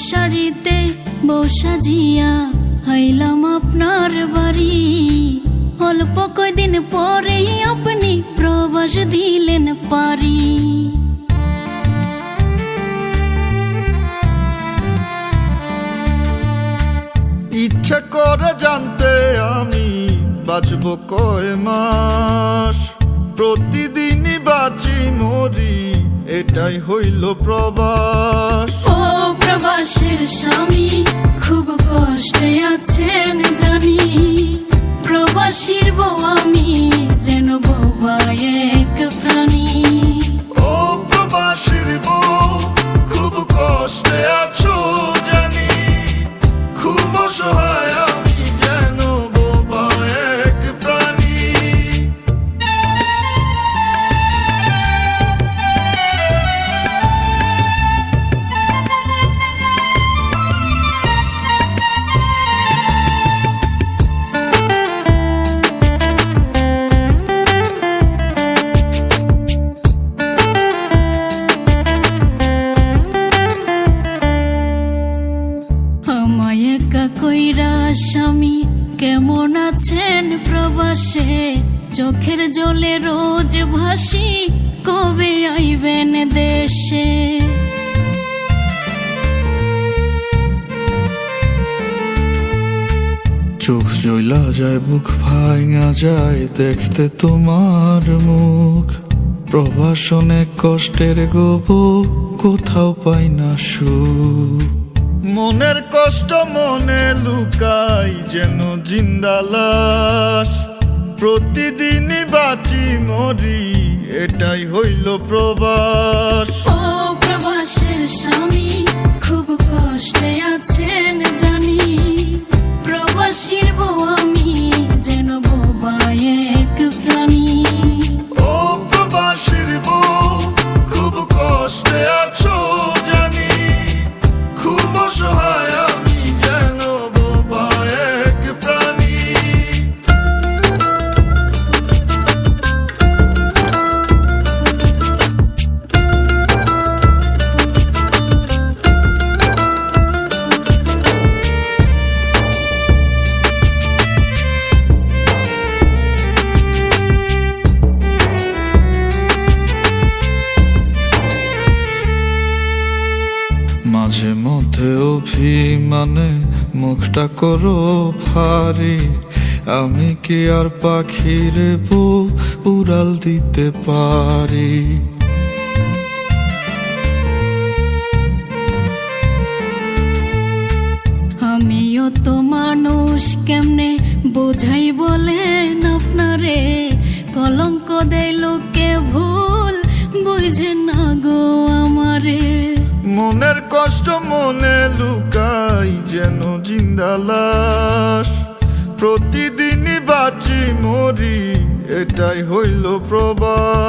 শাড়িতে বউ সাজিয়া আইলাম আপনার বাড়ি। অল্প কয়দিন পরেই আপনি প্রবাস দিলেন পারি। ইচ্ছা করে জানতে আমি বাঁচব কয় মাস, প্রতিদিনই বাঁচি মরি এটাই হইল প্রবাস। ও প্রবাসের স্বামী খুব কষ্টে আছেন জানি, প্রবাসীর বউ আমি যেন বোবা এক প্রাণী। ও প্রবাসীর বউ খুব কষ্টে আছো জানি, খুব অসহায় আমি যেন বোবা এক প্রাণী। আমায় একা কইরা স্বামী কেমন আছেন প্রবাসে, চোখের জলে রোজ ভাসি কবে আইবেন দেশে। চোখ জ্বলা যায় বুক ভাঙা যায় দেখতে তোমার মুখ, প্রবাসনে কষ্টের গোব কোথাও পাই না সুখ। মনের কষ্ট মনে লুকাই যেন জিন্দা লাশ, প্রতিদিনই বাঁচি মরি এটাই হইল প্রবাস। ও প্রবাসের স্বামী খুব কষ্টে আছেন জানি, প্রবাসীর বউ আমি যেন বোবা এক প্রাণী। ও প্রবাসীর বউ খুব কষ্টে আছো জানি, খুব অসহায় আমি যেন বোবা এক প্রাণী। মাঝে মধ্যে অভিমানে মুখটা করো ভারী, আমি কি আর পাখির বউ উড়াল দিতে পারি। আমিও তো মানুষ কেমনে বোঝাই বলেন আপনারে, কলঙ্ক দেয় লোকে ভুল বুঝে না গো আমারে। মনের কষ্ট মনে লুকাই যেন জিন্দা লাশ, প্রতিদিনই বাঁচি মরি এটাই হইল প্রবাস।